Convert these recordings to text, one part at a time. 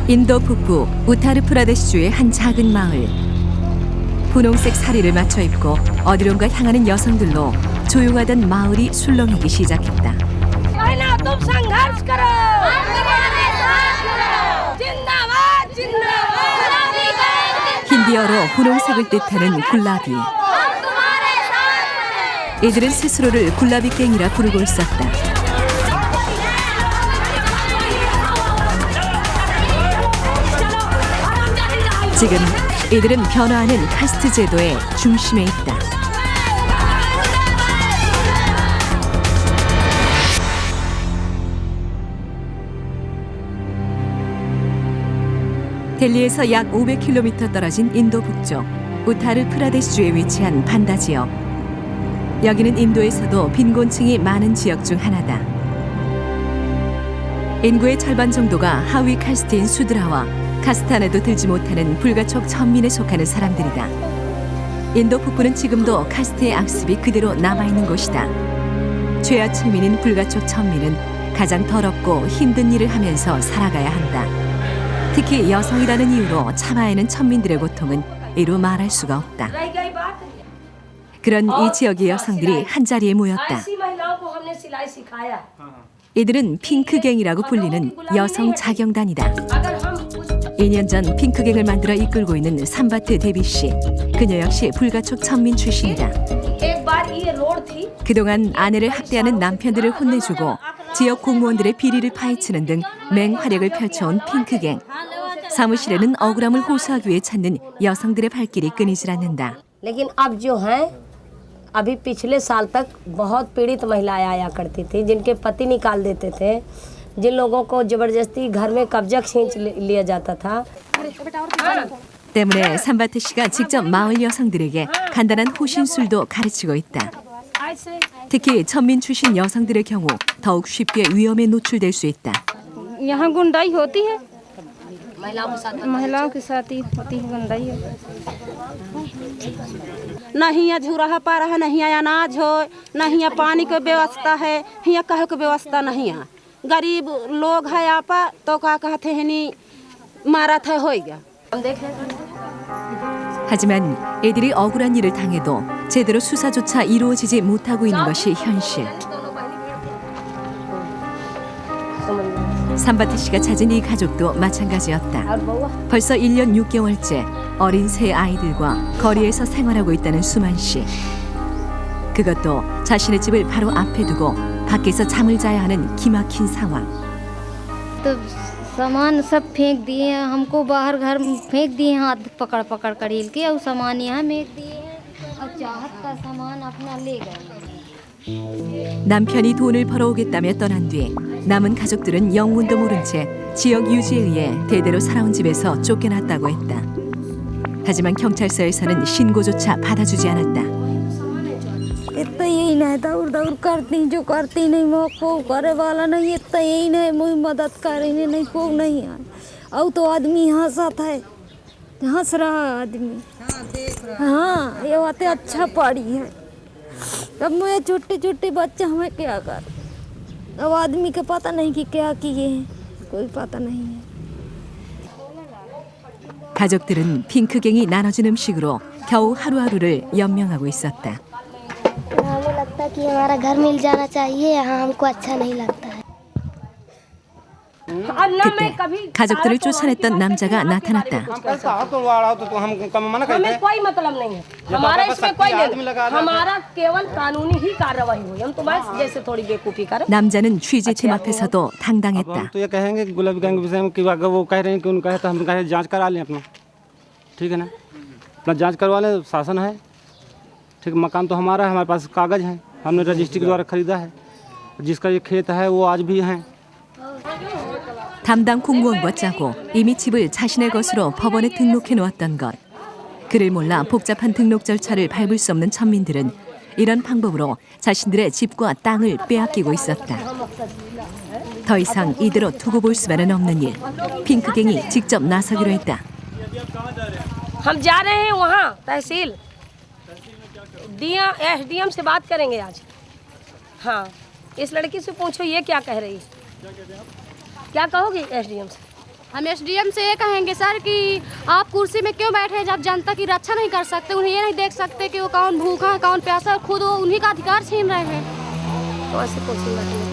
인도 북부 우타르프라데시주의 한 작은 마을. 분홍색 사리를 맞춰 입고 어디론가 향하는 여성들로 조용하던 마을이 술렁이기 시작했다. 힌디어로 분홍색을 뜻하는 굴라비. 이들은 스스로를 굴라비갱이라 부르고 있었다. 지금 이들은 변화하는 카스트 제도의 중심에 있다. 델리에서 약 500km 떨어진 인도 북쪽 우타르프라데시주에 위치한 반다 지역. 여기는 인도에서도 빈곤층이 많은 지역 중 하나다. 인구의 절반 정도가 하위 카스트인 수드라와 카스트 안에도 들지 못하는 불가촉 천민에 속하는 사람들이다. 인도 북부는 지금도 카스트의 악습이 그대로 남아있는 곳이다. 최하층민인 불가촉 천민은 가장 더럽고 힘든 일을 하면서 살아가야 한다. 특히 여성이라는 이유로 참아야 하는 천민들의 고통은 이루 말할 수가 없다. 그런 이 지역의 여성들이 한자리에 모였다. 이들은 핑크갱이라고 불리는 여성 자경단이다. 2년 전 핑크갱을 만들어 이끌고 있는 삼바트 데비 씨. 그녀 역시 불가촉 천민 출신이다. 그동안 아내를 학대하는 남편들을 혼내주고 지역 공무원들의 비리를 파헤치는 등 맹활약을 펼쳐온 핑크갱. 사무실에는 억울함을 호소하기 위해 찾는 여성들의 발길이 끊이질 않는다. लेकिन अब जो हैं अभी पिछले साल तक बहुत पीड़ित महिलाएं आया करती थी जिनके पति निकाल देते थे जिन लोगों को जबरदस्ती घर में कब्जा खींच लिया जाता था. 때문에 삼바트 씨가 직접 마을 여성들에게 간단한 호신술도 가르치고 있다. 특히 천민 출신 여성들의 경우 더욱 쉽게 위험에 노출될 수 있다. यहाँ गुंडाई होती है महिलाओं के साथ ही होती है गुंडाई. नहीं यहाँ झूरा पा रहा है, नहीं यहाँ अनाज हो, नहीं यहाँ पानी की व्यवस्था है, यहाँ कहे की व्यवस्था नहीं है. गरीब लोग है यहाँ पर तो क्या कहते हैं नहीं मारा था हो गया. 하지만 이들이 억울한 일을 당해도 제대로 수사조차 이루어지지 못하고 있는 것이 현실. 삼바트 씨가 찾은 이 가족도 마찬가지였다. 벌써 1년 6개월째 어린 세 아이들과 거리에서 생활하고 있다는 수만 씨. 그것도 자신의 집을 바로 앞에 두고 밖에서 잠을 자야 하는 기막힌 상황. तो सामान सब फेंक दिए हमको बाहर घर फेंक दिए हाथ पकड़ पकड़ कर हिल के और सामान यहाँ फेंक दिए और चाहत का सामान अपना ले गए. 남편이 돈을 벌어오겠다며 떠난 뒤 남은 가족들은 영문도 모른 채 지역 유지에 의해 대대로 살아온 집에서 쫓겨났다고 했다. 하지만 경찰서에서는 신고조차 받아주지 않았다. इतना यही नहीं था उड़ करती जो करती नहीं वो को करे वाला नहीं इतना यही नहीं मुझे मदद करेंगे नहीं को नहीं है और तो आदमी हंसता है हंस रहा आदमी. हाँ ये बातें अच्छा पड़ी है. अब मुझे छोटे छोटे बच्चे हमें क्या कर अब आदमी का पता नहीं कि क्या किए हैं कोई पता नहीं है. 가족들은 핑크갱이 나눠준 음식으로 겨우 하루하루를 연명하고 있었다. हमें लगता है कि हमारा घर मिल जाना चाहिए यहाँ हमको अच्छा नहीं लगता है. 그때 가족들을 쫓아냈던 남자가 나타났다. हमें कोई मतलब नहीं है. हमारा इसमें कोई हमारा केवल कानूनी ही कार्रवाई हुई. हम तुम्हारे जैसे थोड़ी बेवकूफी करें. 남자는 취재팀 앞에서도 당당했다. तो ये कहेंगे कि गुलाबी गैंग के विषय में कि अगर वो कह रहे हैं कि उनका है तो हम कहें जांच करा लें अपना. ठीक है ना, अपना जांच करवा लें. शासन है ठीक, मकान तो हमारा है, हमारे पास कागज़ हैं, हमने रजिस्ट्री के द्वारा खरीदा है. जिसका ये खेत है वो आज भी हैं. 담당 공무원과 짜고 이미 집을 자신의 것으로 법원에 등록해 놓았던 것. 그를 몰라 복잡한 등록 절차를 밟을 수 없는 천민들은 이런 방법으로 자신들의 집과 땅을 빼앗기고 있었다. 더 이상 이대로 두고 볼 수만은 없는 일. 핑크갱이 직접 나서기로 했다. हम जा रहे हैं वहाँ तहसील एसडीएम से बात करेंगे आज. हाँ इस लड़की से पूछो ये क्या कह रही है. क्या कहोगी एसडीएम से. हम एसडीएम से ये कहेंगे सर कि आप कुर्सी में क्यों बैठे जब जनता की रक्षा नहीं कर सकते, उन्हें ये नहीं देख सकते कि वो कौन भूखा है कौन प्यासा है, खुद वो उन्हीं का अधिकार छीन रहे हैं। तो ऐसे कुर्सी बैठे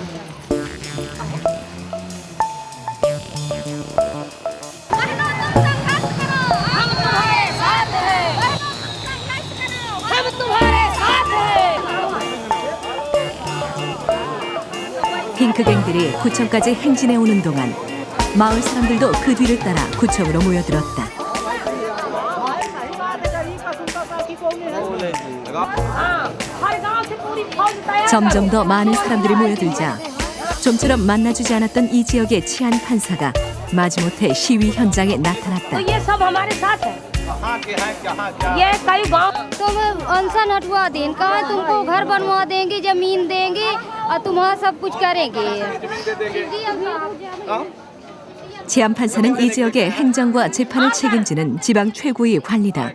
핑크갱들이 구청까지 행진해 오는 동안 마을 사람들도 그 뒤를 따라 구청으로 모여들었다. 점점 더 많은 사람들이 모여들자 좀처럼 만나주지 않았던 이 지역의 치안 판사가 마지못해 시위 현장에 나타났다. ये सब हमारे साथ है। ये कई गांव तुम अनशन हटवा दें, कहा तुमको घर बनवा देंगे, जमीन देंगे और तुम्हारा सब कुछ करेंगे। 치안 판사는 이 지역의 행정과 재판을 책임지는 지방 최고의 관리다.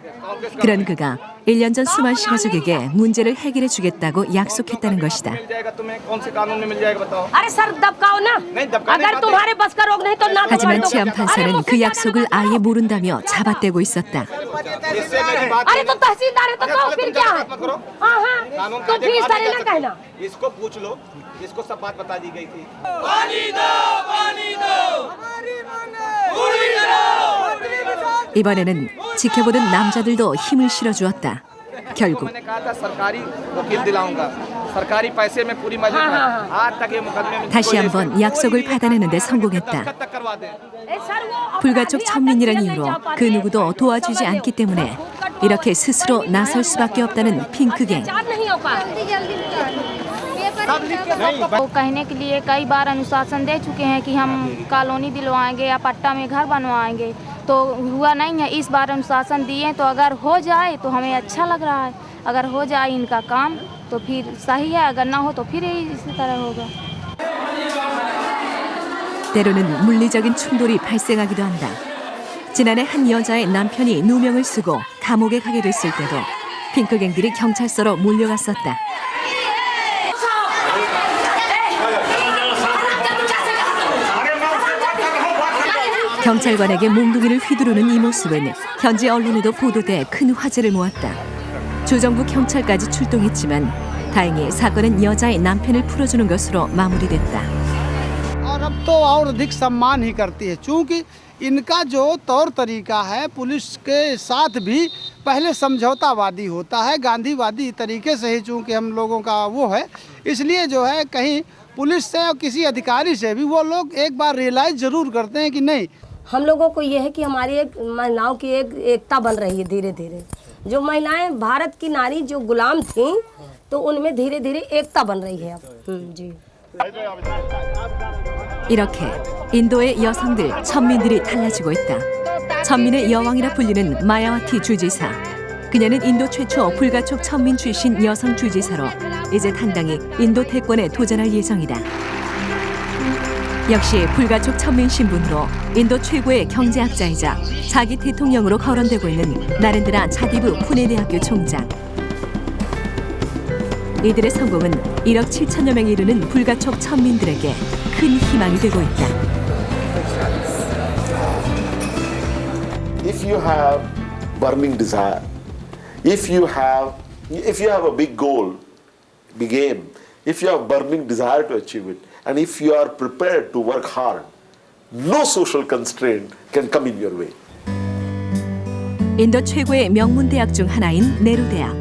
그런 그가 1년 전 수만 씨 가족에게 문제를 해결해 주겠다고 약속했다는 것이다. अरे सर दबकाओ ना, अगर तुम्हारे बस का रोग नहीं तो ना। 하지만 치안 판사는 그 약속을 아예 모른다며 잡아떼고 있었다. अरे तो तहसीलदार है तो फिर क्या है? हाँ हाँ, तो फिर इस तरह ना कहना। इसको पूछ लो, इसको सब बात बता दी गई थी। 이번에는 지켜보던 남자들도 힘을 실어주었다. 결국 मैंने कहा था सरकारी वकील दिलाऊंगा, सरकारी पैसे में पूरी मदद है। आज तक ये मुकदमे में 다시 한번 약속을 받아내는 데 성공했다. तक करवा दे। 불가촉 천민이란 이유로 그 누구도 도와주지 않기 때문에 이렇게 스스로 나설 수밖에 없다는 핑크갱. वो कहने के लिए कई बार अनुशासन दे चुके हैं कि हम कॉलोनी दिलवाएंगे या पट्टा में घर बनवाएंगे, तो हुआ नहीं है। इस बार अनुशासन दिए तो अगर हो जाए तो हमें अच्छा लग रहा है, अगर हो जाए इनका काम तो फिर सही है, अगर ना हो तो फिर इसी तरह होगा। 때로는 물리적인 충돌이 발생하기도 한다. 지난해 한 여자의 남편이 누명을 쓰고 감옥에 가게 됐을 때도 핑크갱들이 경찰서로 몰려갔었다. 경찰관에게 몽둥이를 휘두르는 이 모습은 현지 언론에도 보도돼 큰 화제를 모았다. 주정부 경찰까지 출동했지만 다행히 사건은 여자의 남편을 풀어주는 것으로 마무리됐다. और अब तो और अधिक सम्मान ही करती है, क्योंकि इनका जो तौर तरीका है पुलिस के साथ भी पहले समझौतावादी होता है, गांधीवादी तरीके से ही चूँकि हम लोगों का वो है, इसलिए जो है कहीं पुलिस से और किसी अधिकारी से भी वो लोग एक बार रियलाइज जरूर करते हैं कि नहीं। हम लोगों को ये है कि हमारी एक महिलाओं की एक एकता बन रही है धीरे धीरे। जो महिलाएं भारत की नारी जो गुलाम थी तो उनमें धीरे धीरे एकता बन रही है अब। जी 이렇게 인도의 여성들, 천민들이 달라지고 있다. 천민의 여왕이라 불리는 마야와티 주지사. 그녀는 인도 최초 불가촉 천민 출신 여성 주지사로 이제 당당히 인도 대권에 도전할 예정이다. 역시 불가촉 천민 신분으로 인도 최고의 경제학자이자 차기 대통령으로 거론되고 있는 나렌드라 차디브 푸네 대학교 총장. 이들의 성공은 1억 7천여 명에 이르는 불가촉 천민들에게 큰 희망이 되고 있다. If you have burning desire, if you have a big goal, big aim, if you have burning desire to achieve it, and if you are prepared to work hard, no social constraint can come in your way. 인도 최고의 명문 대학 중 하나인 네루 대학.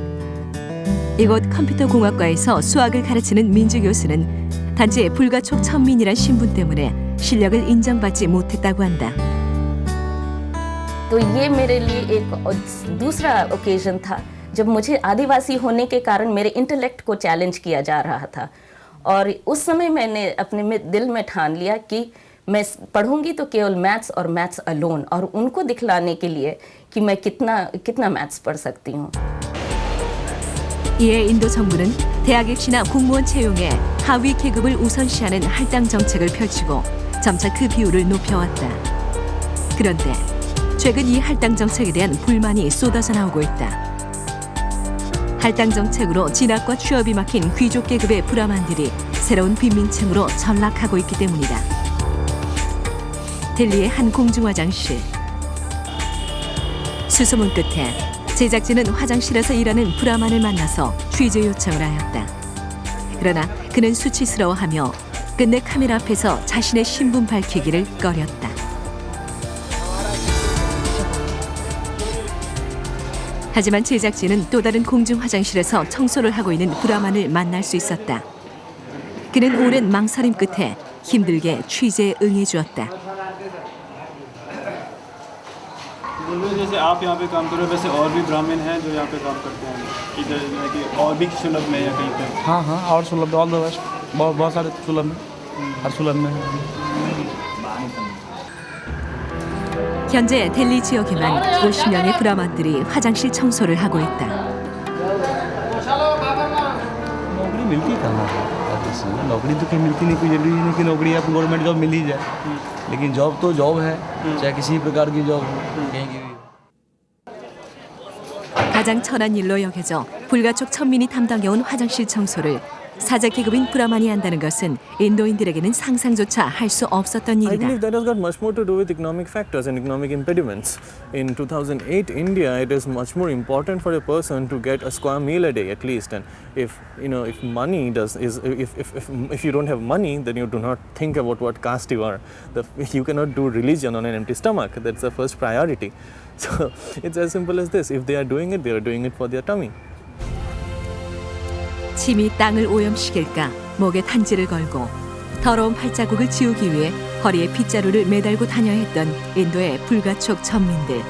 이곳 컴퓨터 공학과에서 수학을 가르치는 민주 교수는 단지 불가촉 천민이란 신분 때문에 실력을 인정받지 못했다고 한다. तो ये मेरे लिए एक दूसरा ओकेजन था जब मुझे आदिवासी होने के कारण मेरे इंटेलेक्ट को चैलेंज किया जा रहा था, और उस समय मैंने अपने दिल में ठान लिया कि मैं पढ़ूंगी तो केवल मैथ्स और मैथ्स अलोन, और उनको दिखलाने के लिए कि मैं कितना मैथ्स पढ़ सकती हूँ। 이에 인도 정부는 대학 입시나 공무원 채용에 하위 계급을 우선시하는 할당 정책을 펼치고 점차 그 비율을 높여왔다. 그런데 최근 이 할당 정책에 대한 불만이 쏟아져 나오고 있다. 할당 정책으로 진학과 취업이 막힌 귀족 계급의 불화만들이 새로운 빈민층으로 전락하고 있기 때문이다. 델리의 한 공중 화장실. 수소문 끝에 제작진은 화장실에서 일하는 브라만을 만나서 취재 요청을 하였다. 그러나 그는 수치스러워하며 끝내 카메라 앞에서 자신의 신분 밝히기를 꺼렸다. 하지만 제작진은 또 다른 공중 화장실에서 청소를 하고 있는 브라만을 만날 수 있었다. 그는 오랜 망설임 끝에 힘들게 취재에 응해주었다. जैसे आप यहाँ पे काम कर रहे हो वैसे और भी ब्राह्मण हैं जो यहाँ पे काम करते हैं इधर कि और भी सुलभ में या कहीं पे हाँ हाँ और सुलभ ऑल द बेस्ट बहुत सारे सुलभ में हर सुलभ में 현재 델리 지역에만 50명의 브라만들이 화장실 청소를 하고 있다. नौकरी मिलती कहाँ है नौकरी तो कहीं मिलती नहीं कोई जरूरी नहीं कि नौकरी आपको गवर्नमेंट जॉब मिल ही जाए लेकिन जॉब तो जॉब है चाहे किसी प्रकार की जॉब हो कहीं की भी 가장 천한 일로 여겨져 불가촉 천민이 담당해온 화장실 청소를 사자 계급인 브라만이 한다는 것은 인도인들에게는 상상조차 할 수 없었던 I 일이다. believe that has got much more to do with economic factors and economic impediments. In 2008 India, it is much more important for a person to get a square meal a day at least. And if money if you don't have money, then you do not think about what caste you are. You cannot do religion on an empty stomach. That's the first priority. So it's as simple as this. If they are doing it for their tummy. 침이 땅을 오염시킬까 목에 탄지를 걸고 더러운 발자국을 지우기 위해 허리에 빗자루를 매달고 다녀야 했던 인도의 불가촉 천민들.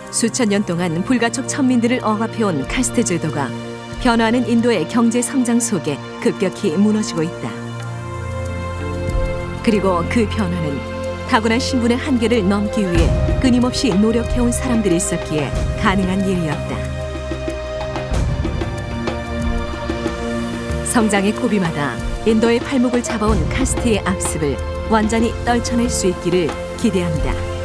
수천 년 동안 불가촉 천민들을 억압해온 카스트 제도가 변화하는 인도의 경제 성장 속에 급격히 무너지고 있다. 그리고 그 변화는 타고난 신분의 한계를 넘기 위해 끊임없이 노력해온 사람들이 있었기에 가능한 일이었다. 성장의 고비마다 인도의 발목을 잡아온 카스트의 악습을 완전히 떨쳐낼 수 있기를 기대한다.